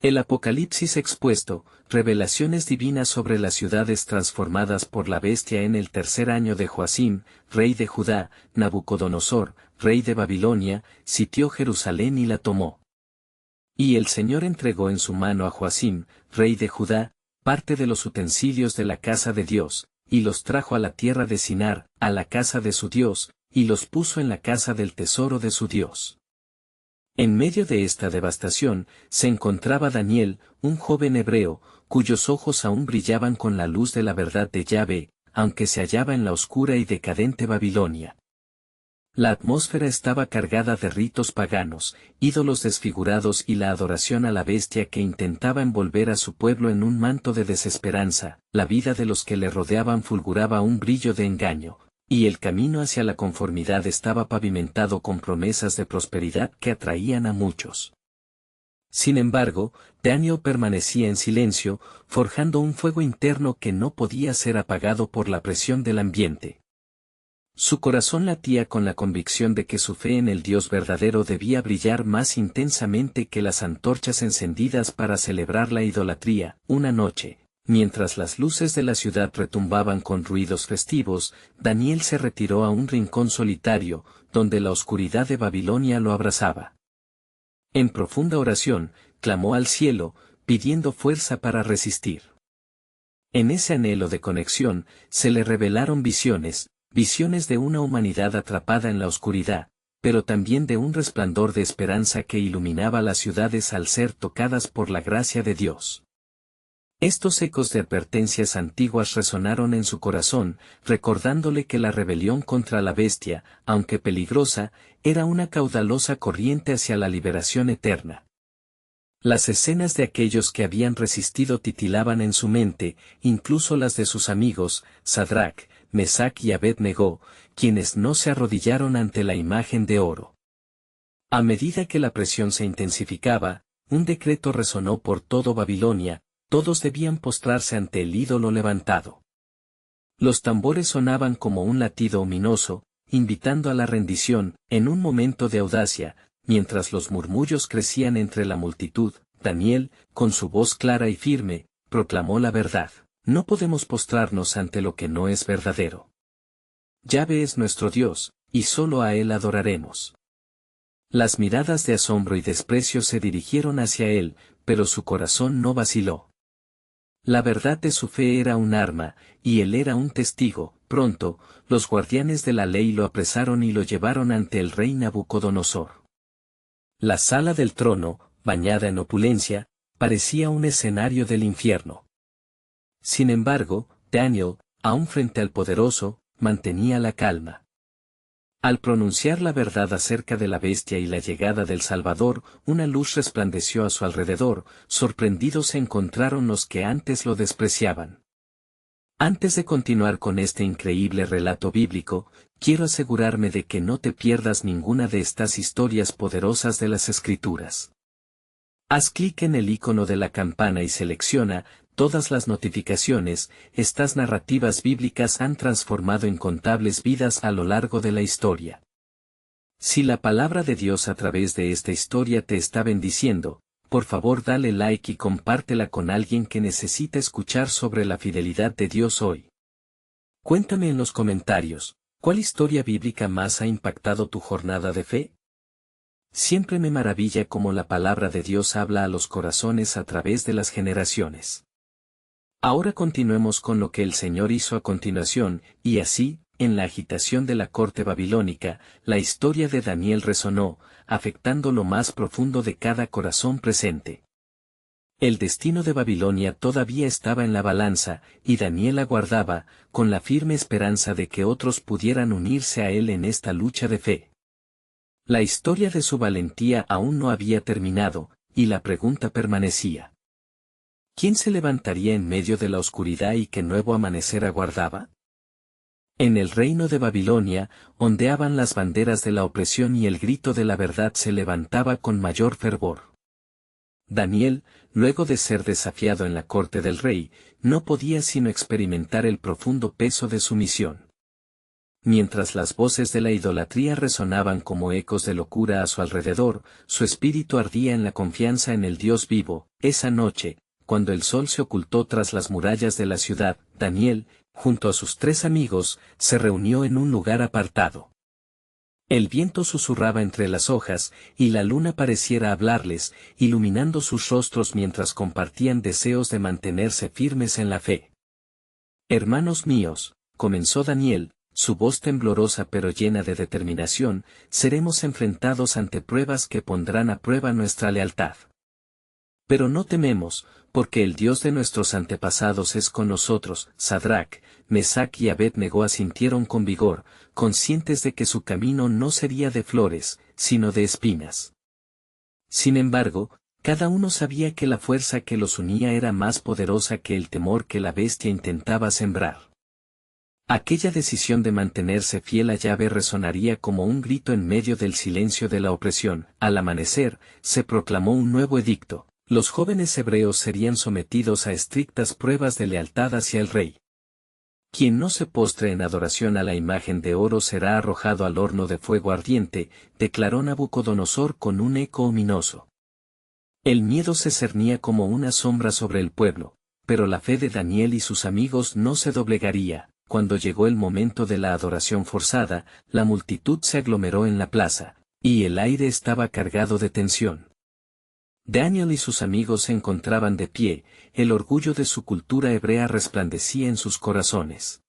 El Apocalipsis expuesto, revelaciones divinas sobre las ciudades transformadas por la bestia en el tercer año de Joacim, rey de Judá. Nabucodonosor, rey de Babilonia, sitió Jerusalén y la tomó. Y el Señor entregó en su mano a Joacim, rey de Judá, parte de los utensilios de la casa de Dios, y los trajo a la tierra de Sinar, a la casa de su Dios, y los puso en la casa del tesoro de su Dios. En medio de esta devastación, se encontraba Daniel, un joven hebreo, cuyos ojos aún brillaban con la luz de la verdad de Yahvé, aunque se hallaba en la oscura y decadente Babilonia. La atmósfera estaba cargada de ritos paganos, ídolos desfigurados y la adoración a la bestia que intentaba envolver a su pueblo en un manto de desesperanza. La vida de los que le rodeaban fulguraba un brillo de engaño, y el camino hacia la conformidad estaba pavimentado con promesas de prosperidad que atraían a muchos. Sin embargo, Daniel permanecía en silencio, forjando un fuego interno que no podía ser apagado por la presión del ambiente. Su corazón latía con la convicción de que su fe en el Dios verdadero debía brillar más intensamente que las antorchas encendidas para celebrar la idolatría. Una noche, mientras las luces de la ciudad retumbaban con ruidos festivos, Daniel se retiró a un rincón solitario, donde la oscuridad de Babilonia lo abrazaba. En profunda oración, clamó al cielo, pidiendo fuerza para resistir. En ese anhelo de conexión, se le revelaron visiones de una humanidad atrapada en la oscuridad, pero también de un resplandor de esperanza que iluminaba las ciudades al ser tocadas por la gracia de Dios. Estos ecos de advertencias antiguas resonaron en su corazón, recordándole que la rebelión contra la bestia, aunque peligrosa, era una caudalosa corriente hacia la liberación eterna. Las escenas de aquellos que habían resistido titilaban en su mente, incluso las de sus amigos, Sadrach, Mesach y Abed-Negó, quienes no se arrodillaron ante la imagen de oro. A medida que la presión se intensificaba, un decreto resonó por todo Babilonia: todos debían postrarse ante el ídolo levantado. Los tambores sonaban como un latido ominoso, invitando a la rendición. En un momento de audacia, mientras los murmullos crecían entre la multitud, Daniel, con su voz clara y firme, proclamó la verdad: no podemos postrarnos ante lo que no es verdadero. Yahvé es nuestro Dios, y solo a Él adoraremos. Las miradas de asombro y desprecio se dirigieron hacia él, pero su corazón no vaciló. La verdad de su fe era un arma, y él era un testigo. Pronto, los guardianes de la ley lo apresaron y lo llevaron ante el rey Nabucodonosor. La sala del trono, bañada en opulencia, parecía un escenario del infierno. Sin embargo, Daniel, aún frente al poderoso, mantenía la calma. Al pronunciar la verdad acerca de la bestia y la llegada del Salvador, una luz resplandeció a su alrededor. Sorprendidos se encontraron los que antes lo despreciaban. Antes de continuar con este increíble relato bíblico, quiero asegurarme de que no te pierdas ninguna de estas historias poderosas de las Escrituras. Haz clic en el icono de la campana y selecciona todas las notificaciones. Estas narrativas bíblicas han transformado incontables vidas a lo largo de la historia. Si la palabra de Dios a través de esta historia te está bendiciendo, por favor dale like y compártela con alguien que necesita escuchar sobre la fidelidad de Dios hoy. Cuéntame en los comentarios, ¿cuál historia bíblica más ha impactado tu jornada de fe? Siempre me maravilla cómo la palabra de Dios habla a los corazones a través de las generaciones. Ahora continuemos con lo que el Señor hizo a continuación, y así, en la agitación de la corte babilónica, la historia de Daniel resonó, afectando lo más profundo de cada corazón presente. El destino de Babilonia todavía estaba en la balanza, y Daniel aguardaba, con la firme esperanza de que otros pudieran unirse a él en esta lucha de fe. La historia de su valentía aún no había terminado, y la pregunta permanecía: ¿quién se levantaría en medio de la oscuridad y qué nuevo amanecer aguardaba? En el reino de Babilonia, ondeaban las banderas de la opresión y el grito de la verdad se levantaba con mayor fervor. Daniel, luego de ser desafiado en la corte del rey, no podía sino experimentar el profundo peso de su misión. mientras las voces de la idolatría resonaban como ecos de locura a su alrededor, su espíritu ardía en la confianza en el Dios vivo. Esa noche, cuando el sol se ocultó tras las murallas de la ciudad, Daniel, junto a sus 3 amigos, se reunió en un lugar apartado. El viento susurraba entre las hojas, y la luna pareciera hablarles, iluminando sus rostros mientras compartían deseos de mantenerse firmes en la fe. Hermanos míos, comenzó Daniel, su voz temblorosa pero llena de determinación, seremos enfrentados ante pruebas que pondrán a prueba nuestra lealtad. Pero no tememos, porque el Dios de nuestros antepasados es con nosotros. Sadrac, Mesac y Abed-Nego asintieron con vigor, conscientes de que su camino no sería de flores, sino de espinas. Sin embargo, cada uno sabía que la fuerza que los unía era más poderosa que el temor que la bestia intentaba sembrar. Aquella decisión de mantenerse fiel a Yahvé resonaría como un grito en medio del silencio de la opresión. Al amanecer, se proclamó un nuevo edicto: los jóvenes hebreos serían sometidos a estrictas pruebas de lealtad hacia el rey. Quien no se postre en adoración a la imagen de oro será arrojado al horno de fuego ardiente, declaró Nabucodonosor con un eco ominoso. El miedo se cernía como una sombra sobre el pueblo, pero la fe de Daniel y sus amigos no se doblegaría. Cuando llegó el momento de la adoración forzada, la multitud se aglomeró en la plaza, y el aire estaba cargado de tensión. Daniel y sus amigos se encontraban de pie, el orgullo de su cultura hebrea resplandecía en sus corazones.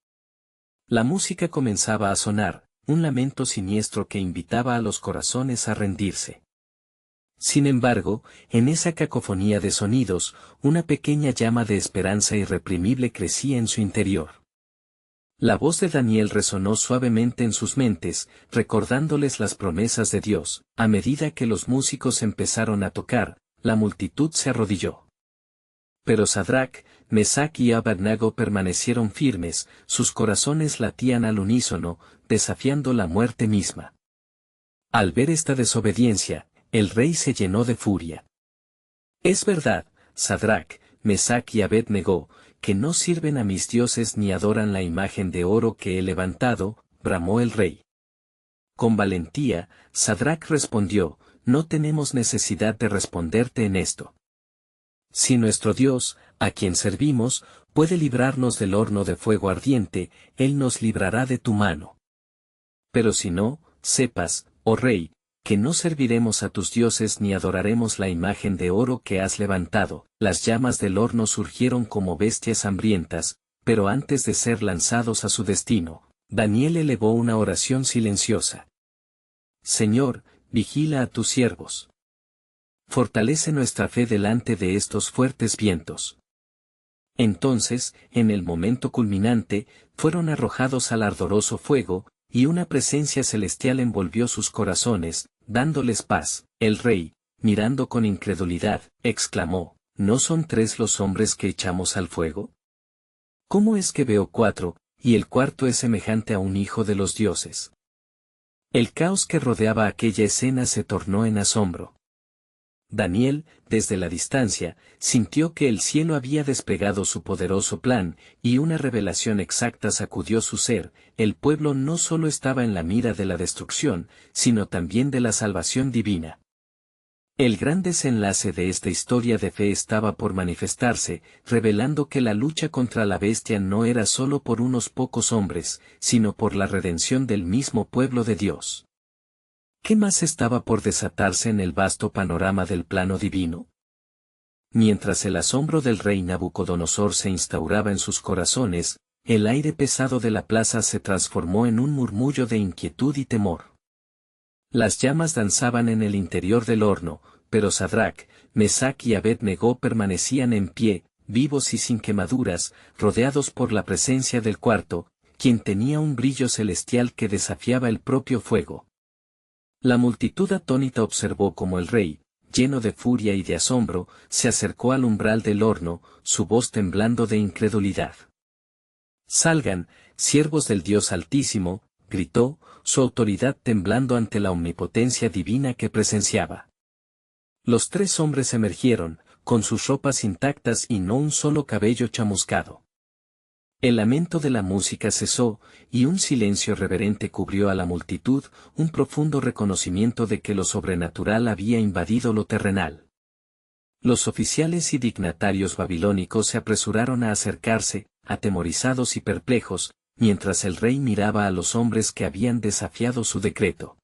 La música comenzaba a sonar, un lamento siniestro que invitaba a los corazones a rendirse. Sin embargo, en esa cacofonía de sonidos, una pequeña llama de esperanza irreprimible crecía en su interior. La voz de Daniel resonó suavemente en sus mentes, recordándoles las promesas de Dios. A medida que los músicos empezaron a tocar, la multitud se arrodilló. Pero Sadrac, Mesac y Abed-Nego permanecieron firmes, sus corazones latían al unísono, desafiando la muerte misma. Al ver esta desobediencia, el rey se llenó de furia. Es verdad, Sadrac, Mesac y Abed-Nego, que no sirven a mis dioses ni adoran la imagen de oro que he levantado, bramó el rey. Con valentía, Sadrac respondió: no tenemos necesidad de responderte en esto. Si nuestro Dios, a quien servimos, puede librarnos del horno de fuego ardiente, Él nos librará de tu mano. Pero si no, sepas, oh rey, que no serviremos a tus dioses ni adoraremos la imagen de oro que has levantado. Las llamas del horno surgieron como bestias hambrientas, pero antes de ser lanzados a su destino, Daniel elevó una oración silenciosa. Señor, vigila a tus siervos. Fortalece nuestra fe delante de estos fuertes vientos. Entonces, en el momento culminante, fueron arrojados al ardoroso fuego, y una presencia celestial envolvió sus corazones, dándoles paz. El rey, mirando con incredulidad, exclamó: ¿no son 3 los hombres que echamos al fuego? ¿Cómo es que veo 4, y el cuarto es semejante a un hijo de los dioses? El caos que rodeaba aquella escena se tornó en asombro. Daniel, desde la distancia, sintió que el cielo había desplegado su poderoso plan, y una revelación exacta sacudió su ser: el pueblo no solo estaba en la mira de la destrucción, sino también de la salvación divina. El gran desenlace de esta historia de fe estaba por manifestarse, revelando que la lucha contra la bestia no era solo por unos pocos hombres, sino por la redención del mismo pueblo de Dios. ¿Qué más estaba por desatarse en el vasto panorama del plano divino? Mientras el asombro del rey Nabucodonosor se instauraba en sus corazones, el aire pesado de la plaza se transformó en un murmullo de inquietud y temor. Las llamas danzaban en el interior del horno, pero Sadrac, Mesac y Abed-Nego permanecían en pie, vivos y sin quemaduras, rodeados por la presencia del cuarto, quien tenía un brillo celestial que desafiaba el propio fuego. La multitud atónita observó cómo el rey, lleno de furia y de asombro, se acercó al umbral del horno, su voz temblando de incredulidad. «Salgan, siervos del Dios Altísimo», gritó, su autoridad temblando ante la omnipotencia divina que presenciaba. Los 3 hombres emergieron, con sus ropas intactas y no un solo cabello chamuscado. El lamento de la música cesó, y un silencio reverente cubrió a la multitud, un profundo reconocimiento de que lo sobrenatural había invadido lo terrenal. Los oficiales y dignatarios babilónicos se apresuraron a acercarse, atemorizados y perplejos, mientras el rey miraba a los hombres que habían desafiado su decreto.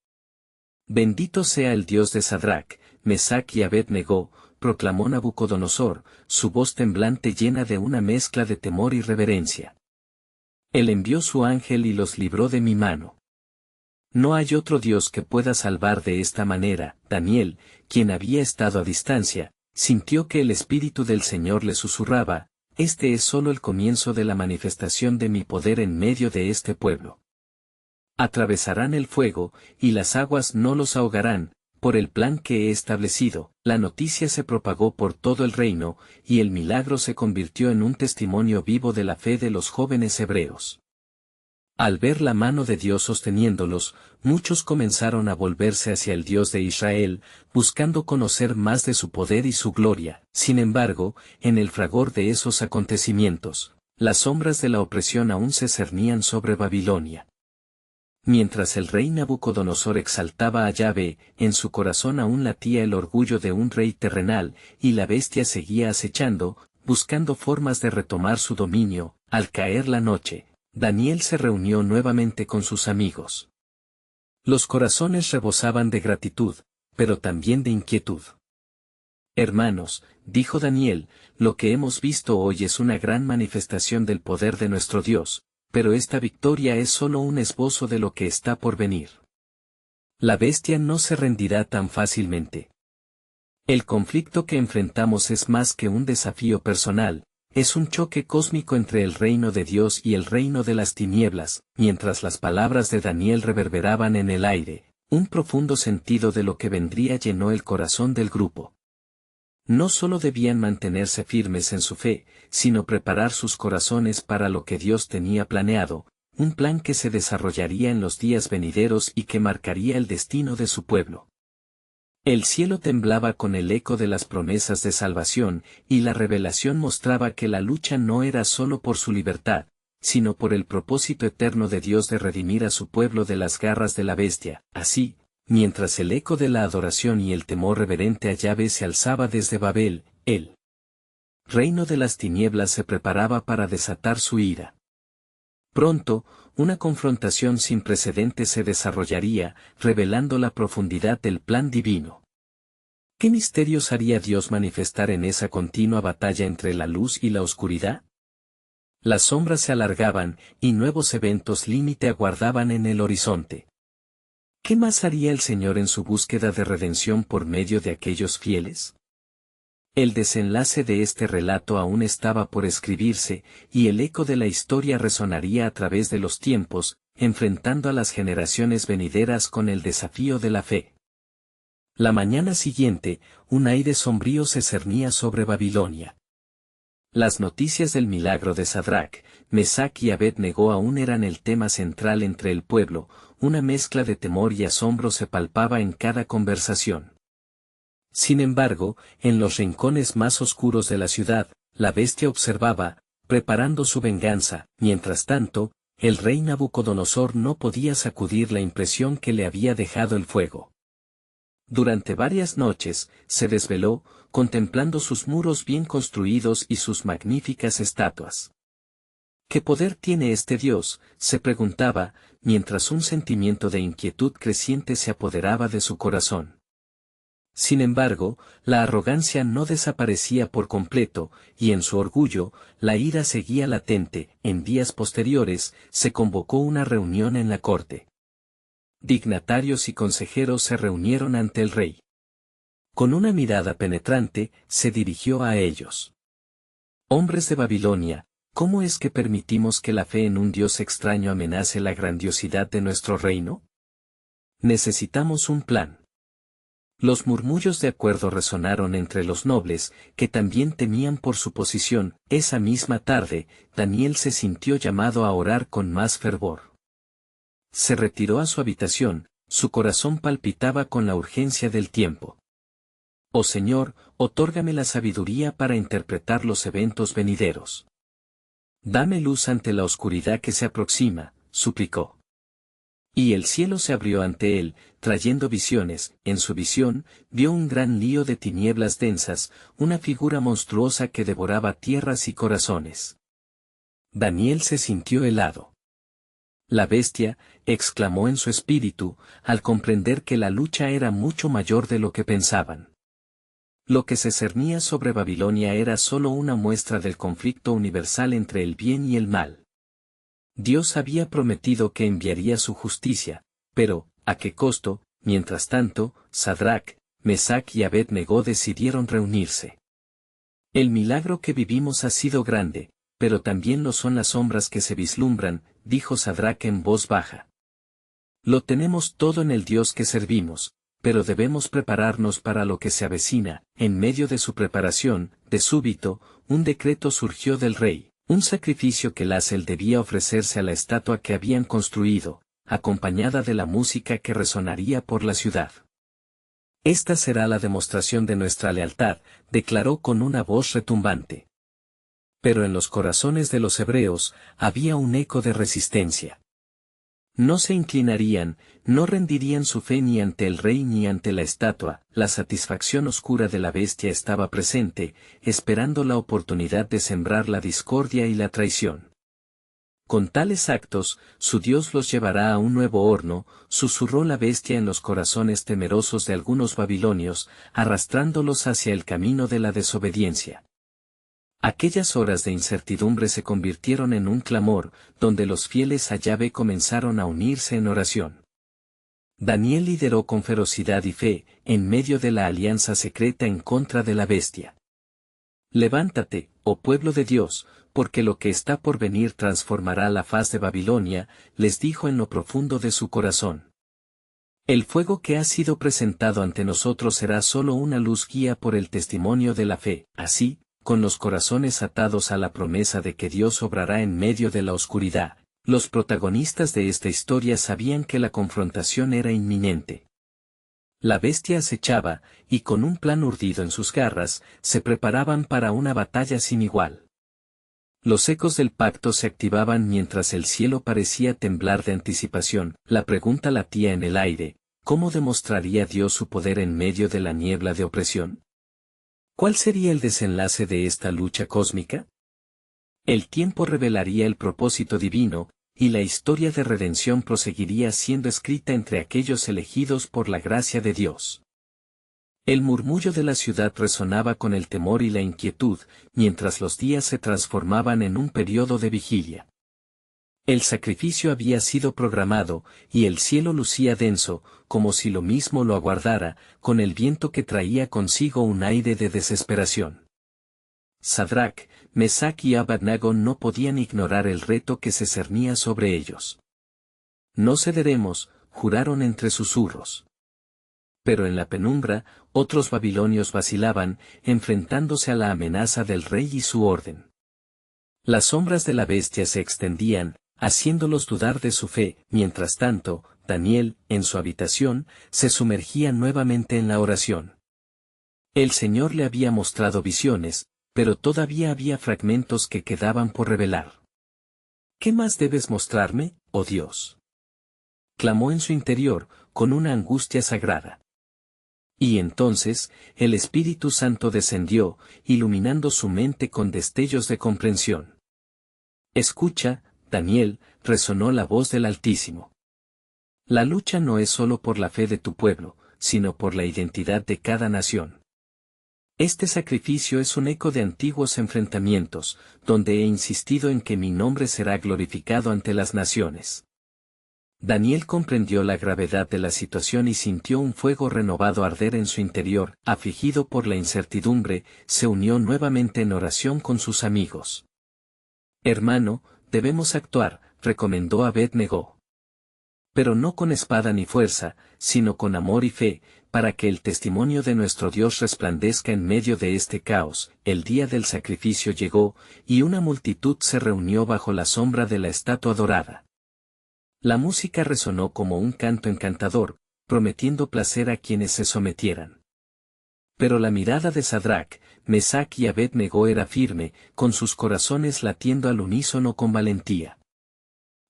Bendito sea el Dios de Sadrach, Mesach y Abed-Negó, proclamó Nabucodonosor, su voz temblante llena de una mezcla de temor y reverencia. Él envió su ángel y los libró de mi mano. No hay otro Dios que pueda salvar de esta manera. Daniel, quien había estado a distancia, sintió que el Espíritu del Señor le susurraba, este es solo el comienzo de la manifestación de mi poder en medio de este pueblo. Atravesarán el fuego, y las aguas no los ahogarán, por el plan que he establecido. La noticia se propagó por todo el reino, y el milagro se convirtió en un testimonio vivo de la fe de los jóvenes hebreos. Al ver la mano de Dios sosteniéndolos, muchos comenzaron a volverse hacia el Dios de Israel, buscando conocer más de su poder y su gloria. Sin embargo, en el fragor de esos acontecimientos, las sombras de la opresión aún se cernían sobre Babilonia. Mientras el rey Nabucodonosor exaltaba a Yahvé, en su corazón aún latía el orgullo de un rey terrenal, y la bestia seguía acechando, buscando formas de retomar su dominio. Al caer la noche, Daniel se reunió nuevamente con sus amigos. Los corazones rebosaban de gratitud, pero también de inquietud. Hermanos, dijo Daniel, lo que hemos visto hoy es una gran manifestación del poder de nuestro Dios, pero esta victoria es solo un esbozo de lo que está por venir. La bestia no se rendirá tan fácilmente. El conflicto que enfrentamos es más que un desafío personal, es un choque cósmico entre el reino de Dios y el reino de las tinieblas. Mientras las palabras de Daniel reverberaban en el aire, un profundo sentido de lo que vendría llenó el corazón del grupo. No solo debían mantenerse firmes en su fe, sino preparar sus corazones para lo que Dios tenía planeado, un plan que se desarrollaría en los días venideros y que marcaría el destino de su pueblo. El cielo temblaba con el eco de las promesas de salvación, y la revelación mostraba que la lucha no era solo por su libertad, sino por el propósito eterno de Dios de redimir a su pueblo de las garras de la bestia. Así, mientras el eco de la adoración y el temor reverente a Yahvé se alzaba desde Babel, el reino de las tinieblas se preparaba para desatar su ira. Pronto, una confrontación sin precedentes se desarrollaría, revelando la profundidad del plan divino. ¿Qué misterios haría Dios manifestar en esa continua batalla entre la luz y la oscuridad? Las sombras se alargaban, y nuevos eventos límite aguardaban en el horizonte. ¿Qué más haría el Señor en su búsqueda de redención por medio de aquellos fieles? El desenlace de este relato aún estaba por escribirse, y el eco de la historia resonaría a través de los tiempos, enfrentando a las generaciones venideras con el desafío de la fe. La mañana siguiente, un aire sombrío se cernía sobre Babilonia. Las noticias del milagro de Sadrach, Mesach y Abed-Negó aún eran el tema central entre el pueblo, una mezcla de temor y asombro se palpaba en cada conversación. Sin embargo, en los rincones más oscuros de la ciudad, la bestia observaba, preparando su venganza. Mientras tanto, el rey Nabucodonosor no podía sacudir la impresión que le había dejado el fuego. Durante varias noches, se desveló, contemplando sus muros bien construidos y sus magníficas estatuas. ¿Qué poder tiene este Dios?, se preguntaba, mientras un sentimiento de inquietud creciente se apoderaba de su corazón. Sin embargo, la arrogancia no desaparecía por completo, y en su orgullo, la ira seguía latente. En días posteriores, se convocó una reunión en la corte. Dignatarios y consejeros se reunieron ante el rey. Con una mirada penetrante, se dirigió a ellos. Hombres de Babilonia, ¿cómo es que permitimos que la fe en un Dios extraño amenace la grandiosidad de nuestro reino? Necesitamos un plan. Los murmullos de acuerdo resonaron entre los nobles, que también temían por su posición. Esa misma tarde, Daniel se sintió llamado a orar con más fervor. Se retiró a su habitación, su corazón palpitaba con la urgencia del tiempo. Oh Señor, otórgame la sabiduría para interpretar los eventos venideros. Dame luz ante la oscuridad que se aproxima, suplicó. Y el cielo se abrió ante él, trayendo visiones. En su visión, vio un gran lío de tinieblas densas, una figura monstruosa que devoraba tierras y corazones. Daniel se sintió helado. La bestia, exclamó en su espíritu, al comprender que la lucha era mucho mayor de lo que pensaban. Lo que se cernía sobre Babilonia era solo una muestra del conflicto universal entre el bien y el mal. Dios había prometido que enviaría su justicia, pero, ¿a qué costo? Mientras tanto, Sadrac, Mesac y Abed-Negó decidieron reunirse. El milagro que vivimos ha sido grande, pero también lo son las sombras que se vislumbran, dijo Sadrac en voz baja. Lo tenemos todo en el Dios que servimos, pero debemos prepararnos para lo que se avecina. En medio de su preparación, de súbito, un decreto surgió del rey. Un sacrificio que Lasel debía ofrecerse a la estatua que habían construido, acompañada de la música que resonaría por la ciudad. Esta será la demostración de nuestra lealtad, declaró con una voz retumbante. Pero en los corazones de los hebreos había un eco de resistencia. No se inclinarían, no rendirían su fe ni ante el rey ni ante la estatua. La satisfacción oscura de la bestia estaba presente, esperando la oportunidad de sembrar la discordia y la traición. Con tales actos, su Dios los llevará a un nuevo horno, susurró la bestia en los corazones temerosos de algunos babilonios, arrastrándolos hacia el camino de la desobediencia. Aquellas horas de incertidumbre se convirtieron en un clamor, donde los fieles a Yahvé comenzaron a unirse en oración. Daniel lideró con ferocidad y fe, en medio de la alianza secreta en contra de la bestia. Levántate, oh pueblo de Dios, porque lo que está por venir transformará la faz de Babilonia, les dijo en lo profundo de su corazón. El fuego que ha sido presentado ante nosotros será solo una luz guía por el testimonio de la fe. Así, con los corazones atados a la promesa de que Dios obrará en medio de la oscuridad, los protagonistas de esta historia sabían que la confrontación era inminente. La bestia acechaba, y con un plan urdido en sus garras, se preparaban para una batalla sin igual. Los ecos del pacto se activaban mientras el cielo parecía temblar de anticipación. La pregunta latía en el aire: ¿cómo demostraría Dios su poder en medio de la niebla de opresión? ¿Cuál sería el desenlace de esta lucha cósmica? El tiempo revelaría el propósito divino, y la historia de redención proseguiría siendo escrita entre aquellos elegidos por la gracia de Dios. El murmullo de la ciudad resonaba con el temor y la inquietud, mientras los días se transformaban en un periodo de vigilia. El sacrificio había sido programado, y el cielo lucía denso, como si lo mismo lo aguardara, con el viento que traía consigo un aire de desesperación. Sadrac, Mesac y Abed-Negó no podían ignorar el reto que se cernía sobre ellos. No cederemos, juraron entre susurros. Pero en la penumbra, otros babilonios vacilaban, enfrentándose a la amenaza del rey y su orden. Las sombras de la bestia se extendían, haciéndolos dudar de su fe. Mientras tanto, Daniel, en su habitación, se sumergía nuevamente en la oración. El Señor le había mostrado visiones, pero todavía había fragmentos que quedaban por revelar. ¿Qué más debes mostrarme, oh Dios?, clamó en su interior, con una angustia sagrada. Y entonces, el Espíritu Santo descendió, iluminando su mente con destellos de comprensión. Escucha, Daniel, resonó la voz del Altísimo. La lucha no es solo por la fe de tu pueblo, sino por la identidad de cada nación. Este sacrificio es un eco de antiguos enfrentamientos, donde he insistido en que mi nombre será glorificado ante las naciones. Daniel comprendió la gravedad de la situación y sintió un fuego renovado arder en su interior. Afligido por la incertidumbre, se unió nuevamente en oración con sus amigos. Hermano, debemos actuar, recomendó Abed-Negó. Pero no con espada ni fuerza, sino con amor y fe, para que el testimonio de nuestro Dios resplandezca en medio de este caos. El día del sacrificio llegó, y una multitud se reunió bajo la sombra de la estatua dorada. La música resonó como un canto encantador, prometiendo placer a quienes se sometieran. Pero la mirada de Sadrac, Mesac y Abed-Negó era firme, con sus corazones latiendo al unísono con valentía.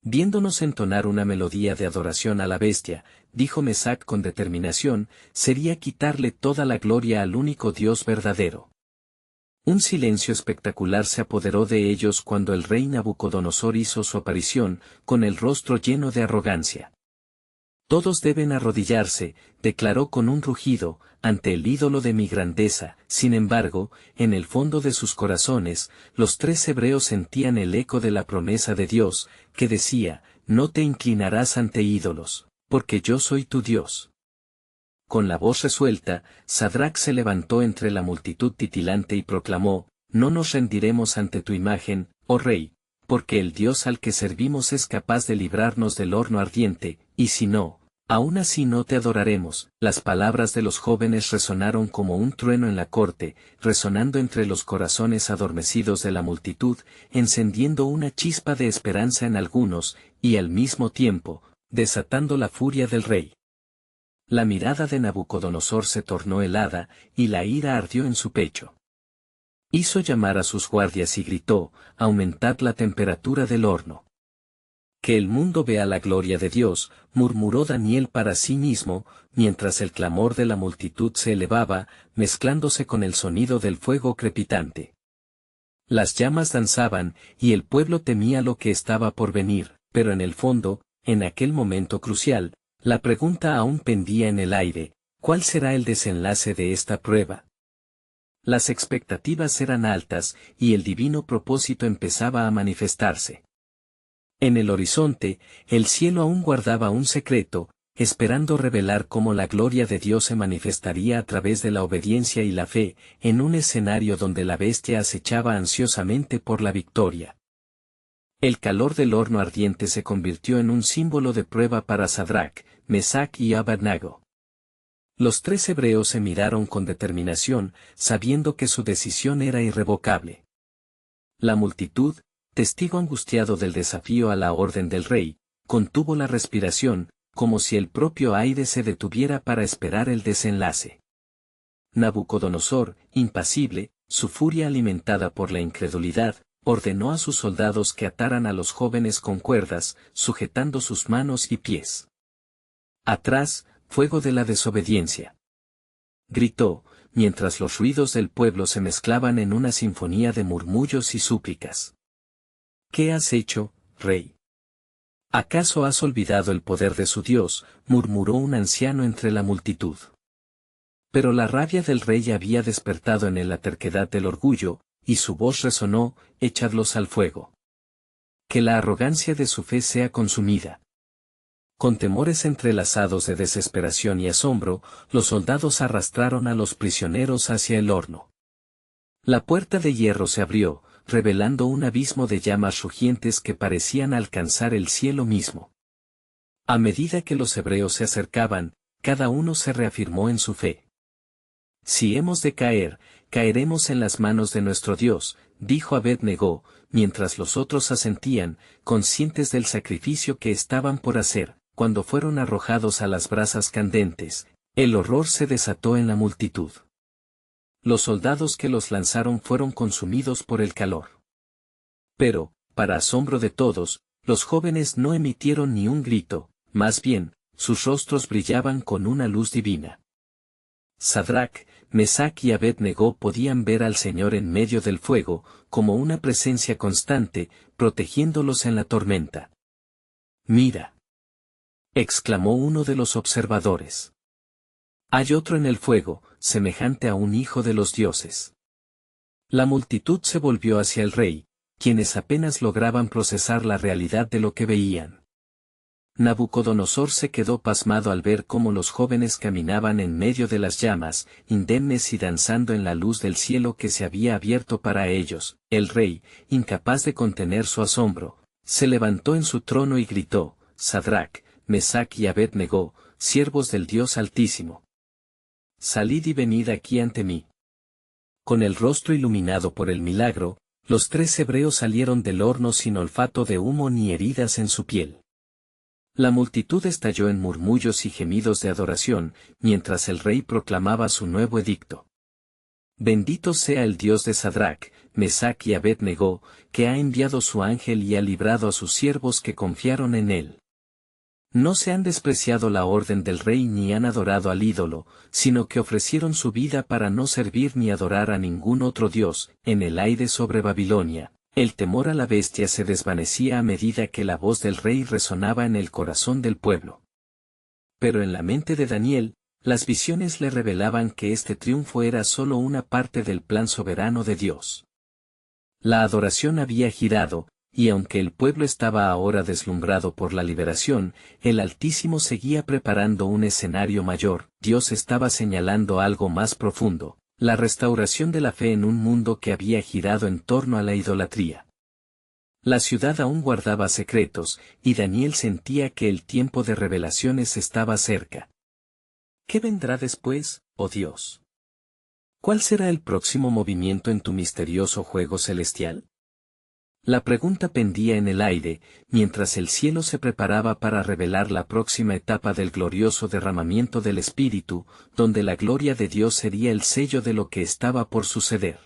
Viéndonos entonar una melodía de adoración a la bestia, dijo Mesac con determinación, sería quitarle toda la gloria al único Dios verdadero. Un silencio espectacular se apoderó de ellos cuando el rey Nabucodonosor hizo su aparición, con el rostro lleno de arrogancia. Todos deben arrodillarse, declaró con un rugido, ante el ídolo de mi grandeza. Sin embargo, en el fondo de sus corazones, los 3 hebreos sentían el eco de la promesa de Dios, que decía, no te inclinarás ante ídolos, porque yo soy tu Dios. Con la voz resuelta, Sadrac se levantó entre la multitud titilante y proclamó, no nos rendiremos ante tu imagen, oh rey, porque el Dios al que servimos es capaz de librarnos del horno ardiente, y si no, aún así no te adoraremos. Las palabras de los jóvenes resonaron como un trueno en la corte, resonando entre los corazones adormecidos de la multitud, encendiendo una chispa de esperanza en algunos, y al mismo tiempo, desatando la furia del rey. La mirada de Nabucodonosor se tornó helada, y la ira ardió en su pecho. Hizo llamar a sus guardias y gritó, aumentad la temperatura del horno. Que el mundo vea la gloria de Dios, murmuró Daniel para sí mismo, mientras el clamor de la multitud se elevaba, mezclándose con el sonido del fuego crepitante. Las llamas danzaban, y el pueblo temía lo que estaba por venir, pero en el fondo, en aquel momento crucial, la pregunta aún pendía en el aire, ¿cuál será el desenlace de esta prueba? Las expectativas eran altas, y el divino propósito empezaba a manifestarse. En el horizonte, el cielo aún guardaba un secreto, esperando revelar cómo la gloria de Dios se manifestaría a través de la obediencia y la fe, en un escenario donde la bestia acechaba ansiosamente por la victoria. El calor del horno ardiente se convirtió en un símbolo de prueba para Sadrac, Mesac y Abed-Negó. Los 3 hebreos se miraron con determinación, sabiendo que su decisión era irrevocable. La multitud, testigo angustiado del desafío a la orden del rey, contuvo la respiración, como si el propio aire se detuviera para esperar el desenlace. Nabucodonosor, impasible, su furia alimentada por la incredulidad, ordenó a sus soldados que ataran a los jóvenes con cuerdas, sujetando sus manos y pies. Atrás, fuego de la desobediencia. Gritó, mientras los ruidos del pueblo se mezclaban en una sinfonía de murmullos y súplicas. ¿Qué has hecho, rey? ¿Acaso has olvidado el poder de su Dios?, murmuró un anciano entre la multitud. Pero la rabia del rey había despertado en él la terquedad del orgullo, y su voz resonó, echadlos al fuego. Que la arrogancia de su fe sea consumida. Con temores entrelazados de desesperación y asombro, los soldados arrastraron a los prisioneros hacia el horno. La puerta de hierro se abrió, revelando un abismo de llamas rugientes que parecían alcanzar el cielo mismo. A medida que los hebreos se acercaban, cada uno se reafirmó en su fe. Si hemos de caer, caeremos en las manos de nuestro Dios, dijo Abed-Negó, mientras los otros asentían, conscientes del sacrificio que estaban por hacer. Cuando fueron arrojados a las brasas candentes, el horror se desató en la multitud. Los soldados que los lanzaron fueron consumidos por el calor. Pero, para asombro de todos, los jóvenes no emitieron ni un grito, más bien, sus rostros brillaban con una luz divina. Sadrac, Mesac y Abed-Negó podían ver al Señor en medio del fuego, como una presencia constante, protegiéndolos en la tormenta. «Mira», exclamó uno de los observadores. «Hay otro en el fuego, semejante a un hijo de los dioses». La multitud se volvió hacia el rey, quienes apenas lograban procesar la realidad de lo que veían. Nabucodonosor se quedó pasmado al ver cómo los jóvenes caminaban en medio de las llamas, indemnes y danzando en la luz del cielo que se había abierto para ellos. El rey, incapaz de contener su asombro, se levantó en su trono y gritó, «Sadrac, Mesac y Abed-Negó, siervos del Dios Altísimo. Salid y venid aquí ante mí». Con el rostro iluminado por el milagro, los 3 hebreos salieron del horno sin olfato de humo ni heridas en su piel. La multitud estalló en murmullos y gemidos de adoración, mientras el rey proclamaba su nuevo edicto. Bendito sea el Dios de Sadrac, Mesac y Abed-Negó, que ha enviado su ángel y ha librado a sus siervos que confiaron en él. No se han despreciado la orden del rey ni han adorado al ídolo, sino que ofrecieron su vida para no servir ni adorar a ningún otro dios. En el aire sobre Babilonia, el temor a la bestia se desvanecía a medida que la voz del rey resonaba en el corazón del pueblo. Pero en la mente de Daniel, las visiones le revelaban que este triunfo era solo una parte del plan soberano de Dios. La adoración había girado, y aunque el pueblo estaba ahora deslumbrado por la liberación, el Altísimo seguía preparando un escenario mayor. Dios estaba señalando algo más profundo, la restauración de la fe en un mundo que había girado en torno a la idolatría. La ciudad aún guardaba secretos, y Daniel sentía que el tiempo de revelaciones estaba cerca. ¿Qué vendrá después, oh Dios? ¿Cuál será el próximo movimiento en tu misterioso juego celestial? La pregunta pendía en el aire, mientras el cielo se preparaba para revelar la próxima etapa del glorioso derramamiento del Espíritu, donde la gloria de Dios sería el sello de lo que estaba por suceder.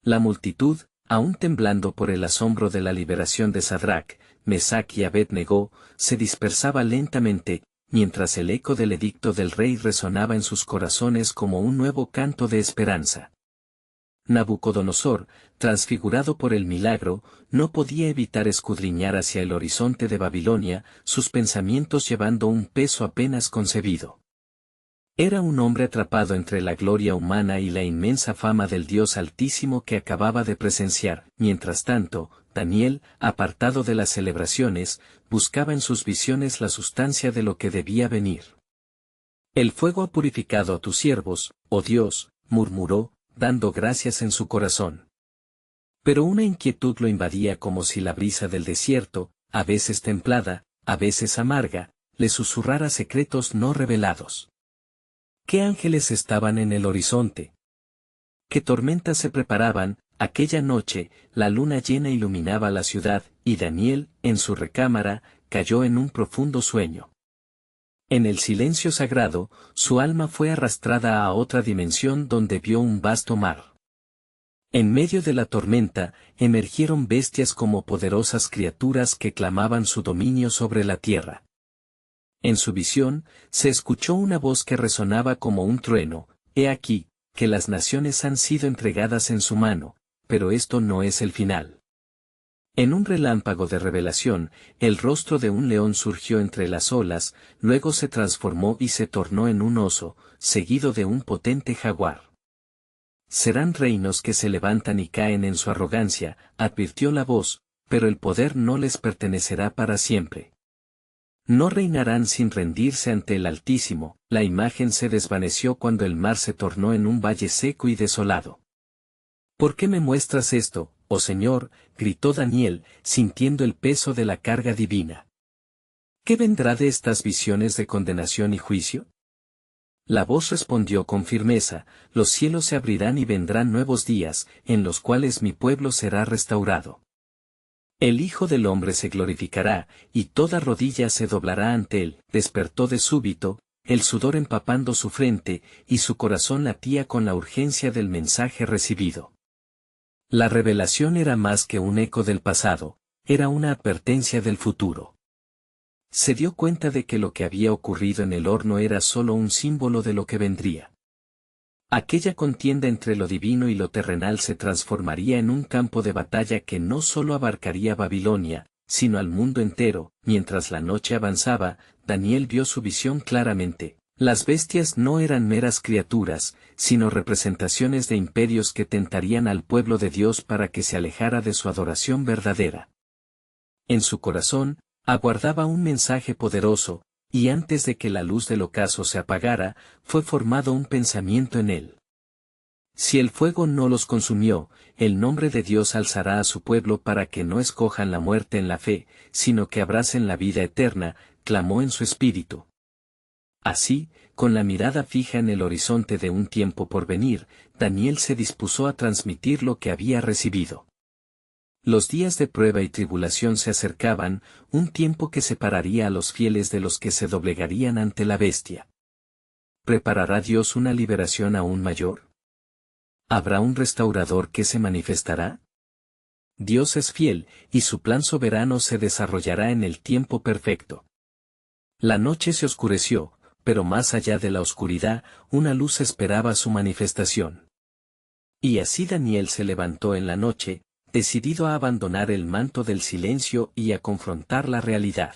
La multitud, aún temblando por el asombro de la liberación de Sadrac, Mesac y Abed-Negó, se dispersaba lentamente, mientras el eco del edicto del rey resonaba en sus corazones como un nuevo canto de esperanza. Nabucodonosor, transfigurado por el milagro, no podía evitar escudriñar hacia el horizonte de Babilonia, sus pensamientos llevando un peso apenas concebido. Era un hombre atrapado entre la gloria humana y la inmensa fama del Dios Altísimo que acababa de presenciar. Mientras tanto, Daniel, apartado de las celebraciones, buscaba en sus visiones la sustancia de lo que debía venir. El fuego ha purificado a tus siervos, oh Dios, murmuró, dando gracias en su corazón. Pero una inquietud lo invadía como si la brisa del desierto, a veces templada, a veces amarga, le susurrara secretos no revelados. ¿Qué ángeles estaban en el horizonte? ¿Qué tormentas se preparaban? Aquella noche, la luna llena iluminaba la ciudad, y Daniel, en su recámara, cayó en un profundo sueño. En el silencio sagrado, su alma fue arrastrada a otra dimensión donde vio un vasto mar. En medio de la tormenta, emergieron bestias como poderosas criaturas que clamaban su dominio sobre la tierra. En su visión, se escuchó una voz que resonaba como un trueno: «He aquí, que las naciones han sido entregadas en su mano, pero esto no es el final». En un relámpago de revelación, el rostro de un león surgió entre las olas, luego se transformó y se tornó en un oso, seguido de un potente jaguar. «Serán reinos que se levantan y caen en su arrogancia», advirtió la voz, «pero el poder no les pertenecerá para siempre. No reinarán sin rendirse ante el Altísimo». La imagen se desvaneció cuando el mar se tornó en un valle seco y desolado. «¿Por qué me muestras esto, oh Señor?», gritó Daniel, sintiendo el peso de la carga divina. «¿Qué vendrá de estas visiones de condenación y juicio?». La voz respondió con firmeza: «Los cielos se abrirán y vendrán nuevos días, en los cuales mi pueblo será restaurado. El Hijo del Hombre se glorificará, y toda rodilla se doblará ante él». Despertó de súbito, el sudor empapando su frente, y su corazón latía con la urgencia del mensaje recibido. La revelación era más que un eco del pasado, era una advertencia del futuro. Se dio cuenta de que lo que había ocurrido en el horno era solo un símbolo de lo que vendría. Aquella contienda entre lo divino y lo terrenal se transformaría en un campo de batalla que no solo abarcaría Babilonia, sino al mundo entero. Mientras la noche avanzaba, Daniel vio su visión claramente. Las bestias no eran meras criaturas, sino representaciones de imperios que tentarían al pueblo de Dios para que se alejara de su adoración verdadera. En su corazón, aguardaba un mensaje poderoso, y antes de que la luz del ocaso se apagara, fue formado un pensamiento en él. Si el fuego no los consumió, el nombre de Dios alzará a su pueblo para que no escojan la muerte en la fe, sino que abracen la vida eterna, clamó en su espíritu. Así, con la mirada fija en el horizonte de un tiempo por venir, Daniel se dispuso a transmitir lo que había recibido. Los días de prueba y tribulación se acercaban, un tiempo que separaría a los fieles de los que se doblegarían ante la bestia. ¿Preparará Dios una liberación aún mayor? ¿Habrá un restaurador que se manifestará? Dios es fiel, y su plan soberano se desarrollará en el tiempo perfecto. La noche se oscureció, pero más allá de la oscuridad, una luz esperaba su manifestación. Y así Daniel se levantó en la noche, decidido a abandonar el manto del silencio y a confrontar la realidad.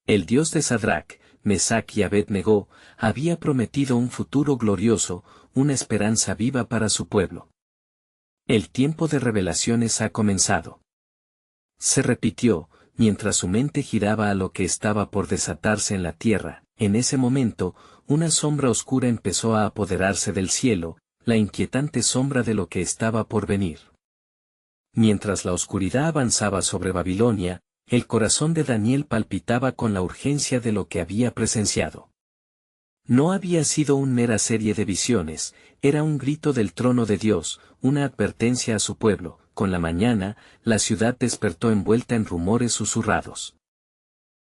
El Dios de Sadrac, Mesac y Abed-Negó había prometido un futuro glorioso, una esperanza viva para su pueblo. El tiempo de revelaciones ha comenzado. Se repitió, mientras su mente giraba a lo que estaba por desatarse en la tierra. En ese momento, una sombra oscura empezó a apoderarse del cielo, la inquietante sombra de lo que estaba por venir. Mientras la oscuridad avanzaba sobre Babilonia, el corazón de Daniel palpitaba con la urgencia de lo que había presenciado. No había sido una mera serie de visiones, era un grito del trono de Dios, una advertencia a su pueblo. Con la mañana, la ciudad despertó envuelta en rumores susurrados.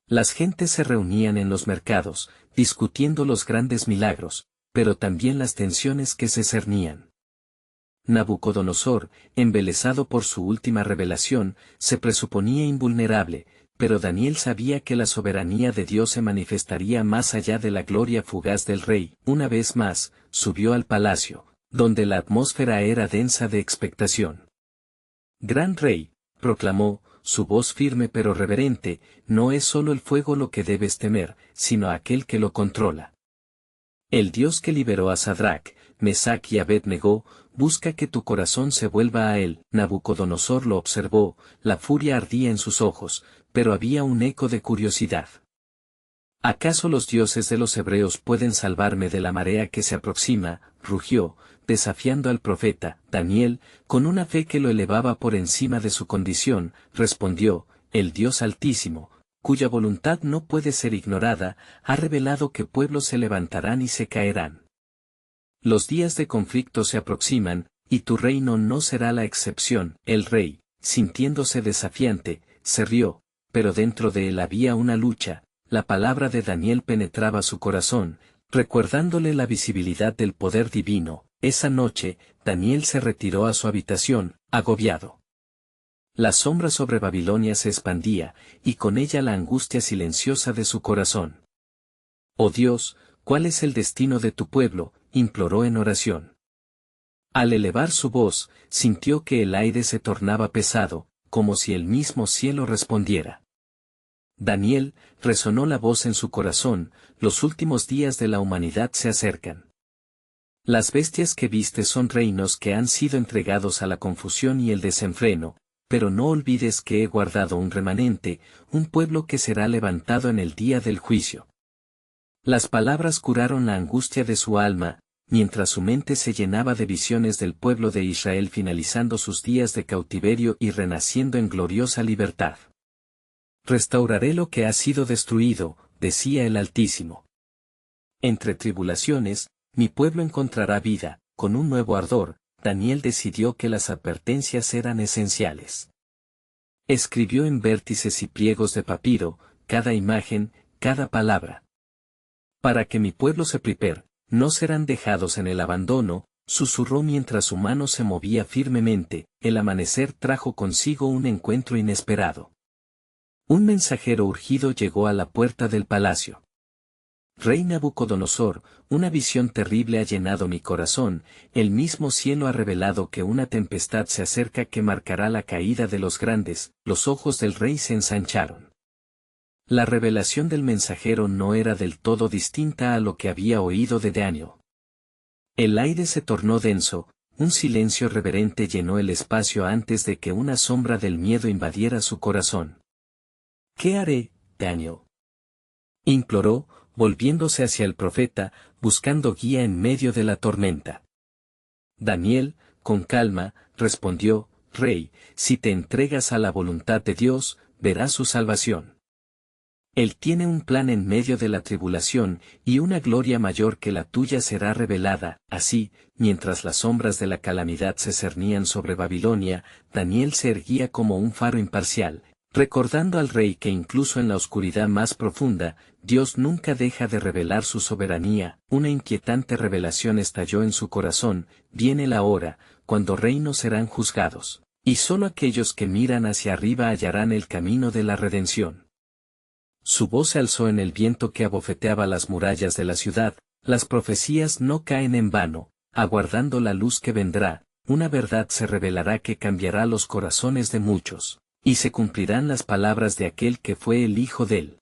Las gentes se reunían en los mercados, discutiendo los grandes milagros, pero también las tensiones que se cernían. Nabucodonosor, embelesado por su última revelación, se presuponía invulnerable, pero Daniel sabía que la soberanía de Dios se manifestaría más allá de la gloria fugaz del rey. Una vez más, subió al palacio, donde la atmósfera era densa de expectación. Gran rey, proclamó, su voz firme pero reverente, no es solo el fuego lo que debes temer, sino aquel que lo controla. El Dios que liberó a Sadrac, Mesac y Abed-Negó, busca que tu corazón se vuelva a él. Nabucodonosor lo observó, la furia ardía en sus ojos, pero había un eco de curiosidad. ¿Acaso los dioses de los hebreos pueden salvarme de la marea que se aproxima? Rugió, desafiando al profeta. Daniel, con una fe que lo elevaba por encima de su condición, respondió, el Dios Altísimo, cuya voluntad no puede ser ignorada, ha revelado que pueblos se levantarán y se caerán. Los días de conflicto se aproximan, y tu reino no será la excepción. El rey, sintiéndose desafiante, se rió, pero dentro de él había una lucha. La palabra de Daniel penetraba su corazón, recordándole la visibilidad del poder divino. Esa noche, Daniel se retiró a su habitación, agobiado. La sombra sobre Babilonia se expandía, y con ella la angustia silenciosa de su corazón. Oh Dios, ¿cuál es el destino de tu pueblo?, imploró en oración. Al elevar su voz, sintió que el aire se tornaba pesado, como si el mismo cielo respondiera. Daniel, resonó la voz en su corazón, los últimos días de la humanidad se acercan. Las bestias que viste son reinos que han sido entregados a la confusión y el desenfreno, pero no olvides que he guardado un remanente, un pueblo que será levantado en el día del juicio. Las palabras curaron la angustia de su alma, mientras su mente se llenaba de visiones del pueblo de Israel finalizando sus días de cautiverio y renaciendo en gloriosa libertad. Restauraré lo que ha sido destruido, decía el Altísimo. Entre tribulaciones, mi pueblo encontrará vida. Con un nuevo ardor, Daniel decidió que las advertencias eran esenciales. Escribió en vértices y pliegos de papiro, cada imagen, cada palabra. Para que mi pueblo se prepare, no serán dejados en el abandono, susurró mientras su mano se movía firmemente. El amanecer trajo consigo un encuentro inesperado. Un mensajero urgido llegó a la puerta del palacio. Rey Nabucodonosor, una visión terrible ha llenado mi corazón, el mismo cielo ha revelado que una tempestad se acerca que marcará la caída de los grandes. Los ojos del rey se ensancharon. La revelación del mensajero no era del todo distinta a lo que había oído de Daniel. El aire se tornó denso, un silencio reverente llenó el espacio antes de que una sombra del miedo invadiera su corazón. ¿Qué haré, Daniel?, imploró, volviéndose hacia el profeta, buscando guía en medio de la tormenta. Daniel, con calma, respondió, Rey, si te entregas a la voluntad de Dios, verás su salvación. Él tiene un plan en medio de la tribulación, y una gloria mayor que la tuya será revelada. Así, mientras las sombras de la calamidad se cernían sobre Babilonia, Daniel se erguía como un faro imparcial, recordando al rey que incluso en la oscuridad más profunda, Dios nunca deja de revelar su soberanía. Una inquietante revelación estalló en su corazón: viene la hora, cuando reinos serán juzgados, y solo aquellos que miran hacia arriba hallarán el camino de la redención. Su voz se alzó en el viento que abofeteaba las murallas de la ciudad. Las profecías no caen en vano, aguardando la luz que vendrá. Una verdad se revelará que cambiará los corazones de muchos, y se cumplirán las palabras de aquel que fue el Hijo del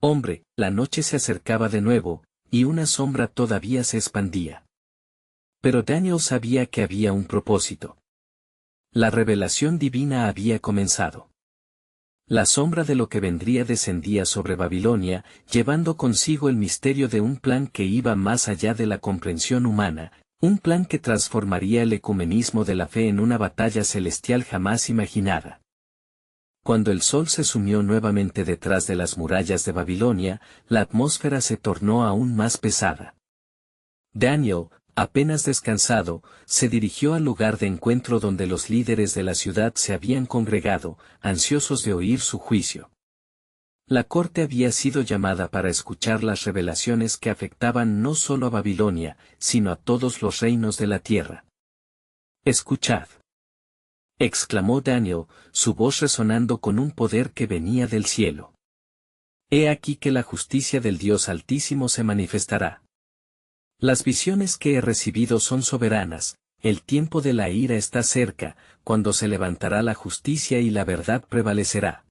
Hombre. La noche se acercaba de nuevo, y una sombra todavía se expandía. Pero Daniel sabía que había un propósito. La revelación divina había comenzado. La sombra de lo que vendría descendía sobre Babilonia, llevando consigo el misterio de un plan que iba más allá de la comprensión humana, un plan que transformaría el ecumenismo de la fe en una batalla celestial jamás imaginada. Cuando el sol se sumió nuevamente detrás de las murallas de Babilonia, la atmósfera se tornó aún más pesada. Daniel, apenas descansado, se dirigió al lugar de encuentro donde los líderes de la ciudad se habían congregado, ansiosos de oír su juicio. La corte había sido llamada para escuchar las revelaciones que afectaban no solo a Babilonia, sino a todos los reinos de la tierra. «Escuchad», exclamó Daniel, su voz resonando con un poder que venía del cielo. «He aquí que la justicia del Dios Altísimo se manifestará. Las visiones que he recibido son soberanas, el tiempo de la ira está cerca, cuando se levantará la justicia y la verdad prevalecerá.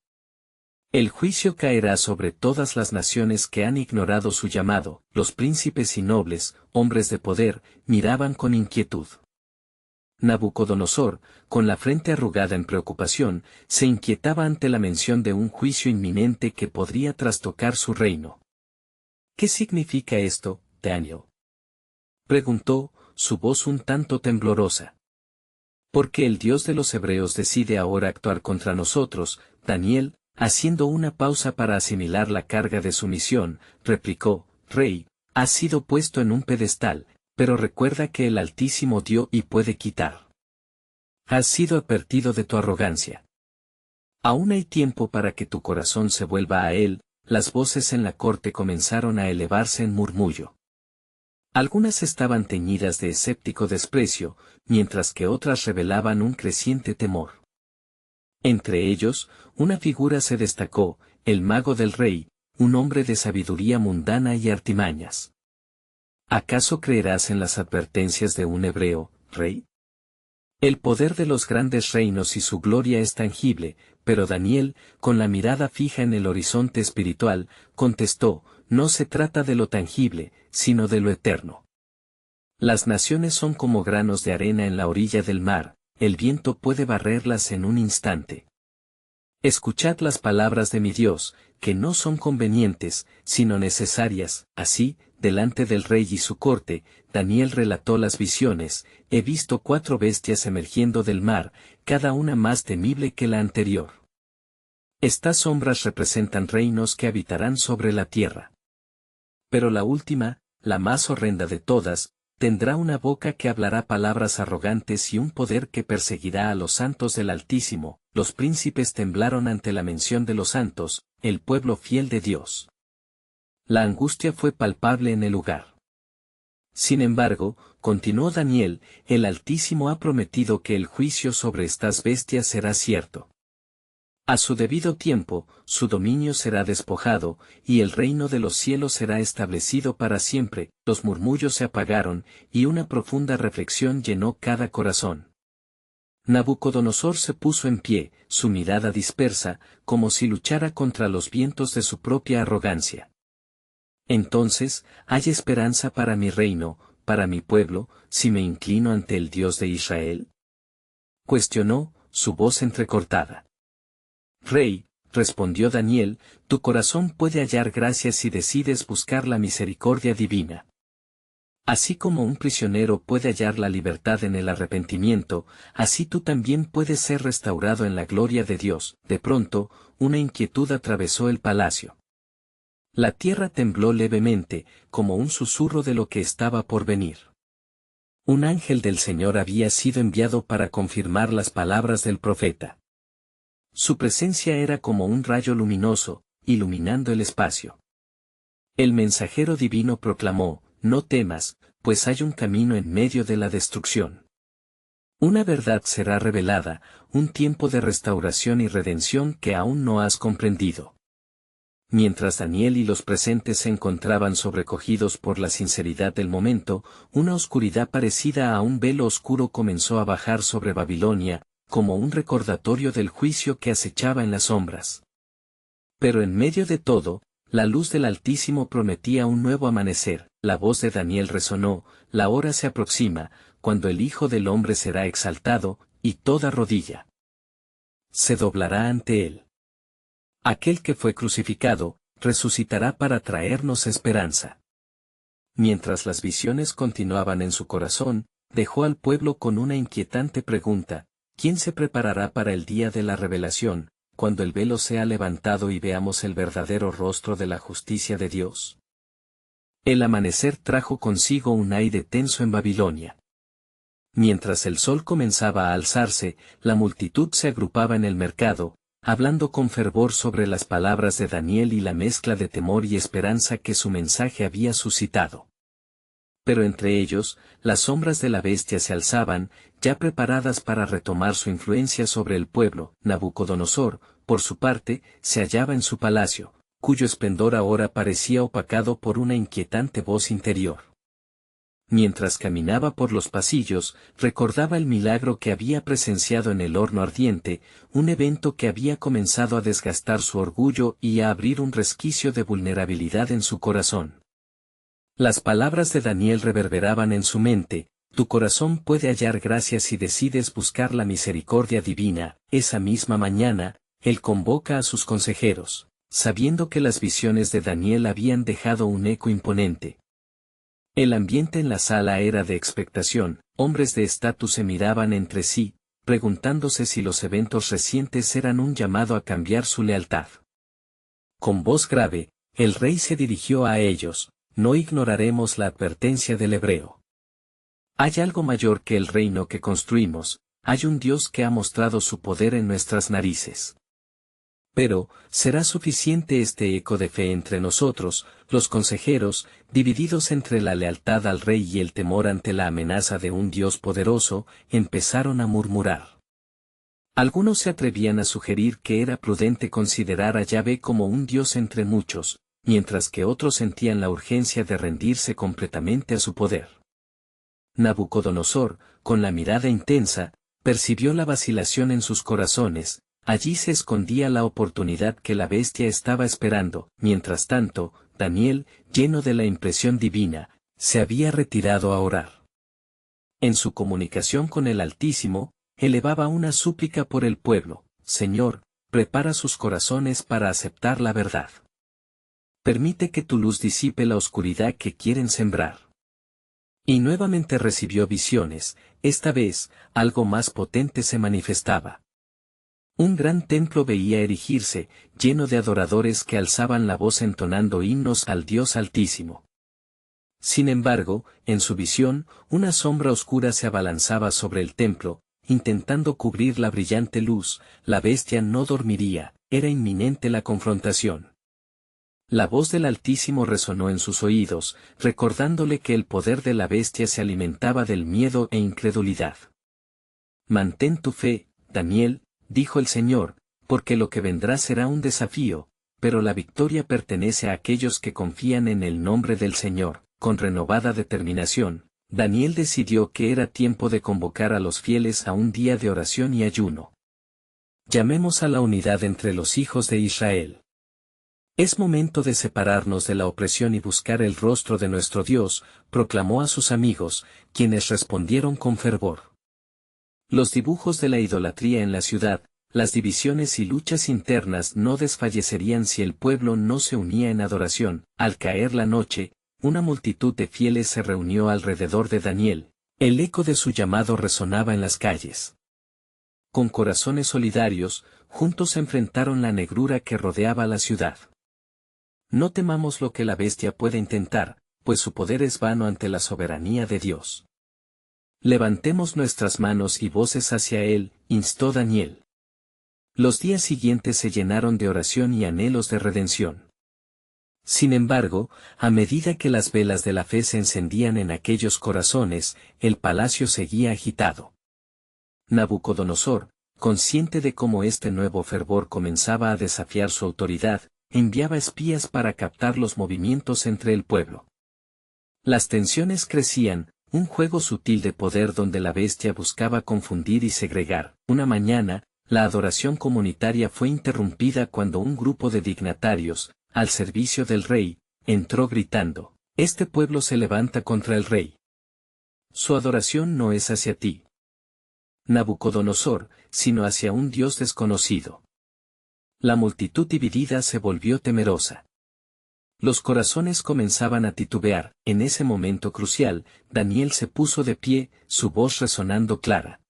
El juicio caerá sobre todas las naciones que han ignorado su llamado». Los príncipes y nobles, hombres de poder, miraban con inquietud. Nabucodonosor, con la frente arrugada en preocupación, se inquietaba ante la mención de un juicio inminente que podría trastocar su reino. «¿Qué significa esto, Daniel?», preguntó, su voz un tanto temblorosa. «Porque el Dios de los hebreos decide ahora actuar contra nosotros», Daniel, haciendo una pausa para asimilar la carga de su misión, replicó: «Rey, has sido puesto en un pedestal, pero recuerda que el Altísimo dio y puede quitar. Has sido advertido de tu arrogancia. Aún hay tiempo para que tu corazón se vuelva a Él». Las voces en la corte comenzaron a elevarse en murmullo. Algunas estaban teñidas de escéptico desprecio, mientras que otras revelaban un creciente temor. Entre ellos, una figura se destacó: el mago del rey, un hombre de sabiduría mundana y artimañas. ¿Acaso creerás en las advertencias de un hebreo, rey? El poder de los grandes reinos y su gloria es tangible, pero Daniel, con la mirada fija en el horizonte espiritual, contestó: no se trata de lo tangible, sino de lo eterno. Las naciones son como granos de arena en la orilla del mar, el viento puede barrerlas en un instante. Escuchad las palabras de mi Dios, que no son convenientes, sino necesarias. Así, delante del rey y su corte, Daniel relató las visiones: he visto 4 bestias emergiendo del mar, cada una más temible que la anterior. Estas sombras representan reinos que habitarán sobre la tierra. Pero la última, la más horrenda de todas, tendrá una boca que hablará palabras arrogantes y un poder que perseguirá a los santos del Altísimo. Los príncipes temblaron ante la mención de los santos, el pueblo fiel de Dios. La angustia fue palpable en el lugar. Sin embargo, continuó Daniel, el Altísimo ha prometido que el juicio sobre estas bestias será cierto. A su debido tiempo, su dominio será despojado, y el reino de los cielos será establecido para siempre. Los murmullos se apagaron, y una profunda reflexión llenó cada corazón. Nabucodonosor se puso en pie, su mirada dispersa, como si luchara contra los vientos de su propia arrogancia. Entonces, ¿hay esperanza para mi reino, para mi pueblo, si me inclino ante el Dios de Israel?, cuestionó, su voz entrecortada. Rey, respondió Daniel, tu corazón puede hallar gracia si decides buscar la misericordia divina. Así como un prisionero puede hallar la libertad en el arrepentimiento, así tú también puedes ser restaurado en la gloria de Dios. De pronto, una inquietud atravesó el palacio. La tierra tembló levemente, como un susurro de lo que estaba por venir. Un ángel del Señor había sido enviado para confirmar las palabras del profeta. Su presencia era como un rayo luminoso, iluminando el espacio. El mensajero divino proclamó: no temas, pues hay un camino en medio de la destrucción. Una verdad será revelada, un tiempo de restauración y redención que aún no has comprendido. Mientras Daniel y los presentes se encontraban sobrecogidos por la sinceridad del momento, una oscuridad parecida a un velo oscuro comenzó a bajar sobre Babilonia, como un recordatorio del juicio que acechaba en las sombras. Pero en medio de todo, la luz del Altísimo prometía un nuevo amanecer. La voz de Daniel resonó: la hora se aproxima, cuando el Hijo del Hombre será exaltado, y toda rodilla se doblará ante él. Aquel que fue crucificado, resucitará para traernos esperanza. Mientras las visiones continuaban en su corazón, dejó al pueblo con una inquietante pregunta: ¿quién se preparará para el día de la revelación, cuando el velo sea levantado y veamos el verdadero rostro de la justicia de Dios? El amanecer trajo consigo un aire tenso en Babilonia. Mientras el sol comenzaba a alzarse, la multitud se agrupaba en el mercado, hablando con fervor sobre las palabras de Daniel y la mezcla de temor y esperanza que su mensaje había suscitado. Pero entre ellos, las sombras de la bestia se alzaban, ya preparadas para retomar su influencia sobre el pueblo. Nabucodonosor, por su parte, se hallaba en su palacio, cuyo esplendor ahora parecía opacado por una inquietante voz interior. Mientras caminaba por los pasillos, recordaba el milagro que había presenciado en el horno ardiente, un evento que había comenzado a desgastar su orgullo y a abrir un resquicio de vulnerabilidad en su corazón. Las palabras de Daniel reverberaban en su mente: tu corazón puede hallar gracia si decides buscar la misericordia divina. Esa misma mañana, él convoca a sus consejeros, sabiendo que las visiones de Daniel habían dejado un eco imponente. El ambiente en la sala era de expectación. Hombres de estatus se miraban entre sí, preguntándose si los eventos recientes eran un llamado a cambiar su lealtad. Con voz grave, el rey se dirigió a ellos: no ignoraremos la advertencia del hebreo. Hay algo mayor que el reino que construimos, hay un Dios que ha mostrado su poder en nuestras narices. Pero, ¿será suficiente este eco de fe entre nosotros? Los consejeros, divididos entre la lealtad al rey y el temor ante la amenaza de un Dios poderoso, empezaron a murmurar. Algunos se atrevían a sugerir que era prudente considerar a Yahvé como un Dios entre muchos, mientras que otros sentían la urgencia de rendirse completamente a su poder. Nabucodonosor, con la mirada intensa, percibió la vacilación en sus corazones. Allí se escondía la oportunidad que la bestia estaba esperando. Mientras tanto, Daniel, lleno de la impresión divina, se había retirado a orar. En su comunicación con el Altísimo, elevaba una súplica por el pueblo: Señor, prepara sus corazones para aceptar la verdad. Permite que tu luz disipe la oscuridad que quieren sembrar. Y nuevamente recibió visiones. Esta vez, algo más potente se manifestaba. Un gran templo veía erigirse, lleno de adoradores que alzaban la voz entonando himnos al Dios Altísimo. Sin embargo, en su visión, una sombra oscura se abalanzaba sobre el templo, intentando cubrir la brillante luz. La bestia no dormiría, era inminente la confrontación. La voz del Altísimo resonó en sus oídos, recordándole que el poder de la bestia se alimentaba del miedo e incredulidad. Mantén tu fe, Daniel, dijo el Señor, porque lo que vendrá será un desafío, pero la victoria pertenece a aquellos que confían en el nombre del Señor. Con renovada determinación, Daniel decidió que era tiempo de convocar a los fieles a un día de oración y ayuno. Llamemos a la unidad entre los hijos de Israel. Es momento de separarnos de la opresión y buscar el rostro de nuestro Dios, proclamó a sus amigos, quienes respondieron con fervor. Los dibujos de la idolatría en la ciudad, las divisiones y luchas internas no desfallecerían si el pueblo no se unía en adoración. Al caer la noche, una multitud de fieles se reunió alrededor de Daniel. El eco de su llamado resonaba en las calles. Con corazones solidarios, juntos enfrentaron la negrura que rodeaba la ciudad. No temamos lo que la bestia puede intentar, pues su poder es vano ante la soberanía de Dios. Levantemos nuestras manos y voces hacia él, instó Daniel. Los días siguientes se llenaron de oración y anhelos de redención. Sin embargo, a medida que las velas de la fe se encendían en aquellos corazones, el palacio seguía agitado. Nabucodonosor, consciente de cómo este nuevo fervor comenzaba a desafiar su autoridad, enviaba espías para captar los movimientos entre el pueblo. Las tensiones crecían, un juego sutil de poder donde la bestia buscaba confundir y segregar. Una mañana, la adoración comunitaria fue interrumpida cuando un grupo de dignatarios, al servicio del rey, entró gritando: «Este pueblo se levanta contra el rey. Su adoración no es hacia ti, Nabucodonosor, sino hacia un Dios desconocido». La multitud dividida se volvió temerosa. Los corazones comenzaban a titubear. En ese momento crucial, Daniel se puso de pie, su voz resonando clara.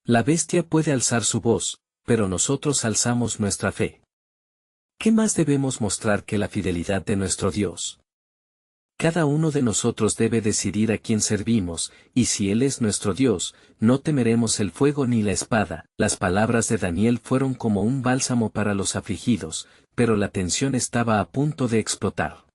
La bestia puede alzar su voz, pero nosotros alzamos nuestra fe. ¿Qué más debemos mostrar que la fidelidad de nuestro Dios? Cada uno de nosotros debe decidir a quién servimos, y si Él es nuestro Dios, no temeremos el fuego ni la espada. Las palabras de Daniel fueron como un bálsamo para los afligidos, pero la tensión estaba a punto de explotar.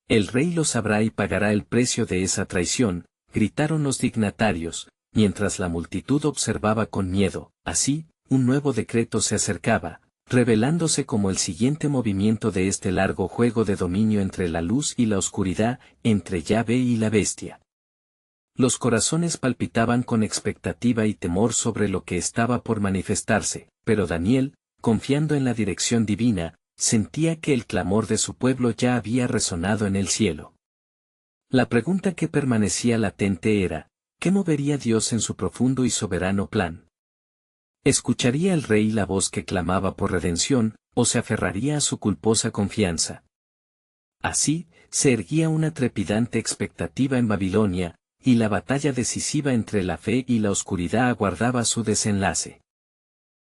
«El rey lo sabrá y pagará el precio de esa traición», gritaron los dignatarios, mientras la multitud observaba con miedo. Así, un nuevo decreto se acercaba, revelándose como el siguiente movimiento de este largo juego de dominio entre la luz y la oscuridad, entre Yahvé y la bestia. Los corazones palpitaban con expectativa y temor sobre lo que estaba por manifestarse, pero Daniel, confiando en la dirección divina, sentía que el clamor de su pueblo ya había resonado en el cielo. La pregunta que permanecía latente era: ¿qué movería Dios en su profundo y soberano plan? ¿Escucharía el rey la voz que clamaba por redención, o se aferraría a su culposa confianza? Así, se erguía una trepidante expectativa en Babilonia, y la batalla decisiva entre la fe y la oscuridad aguardaba su desenlace.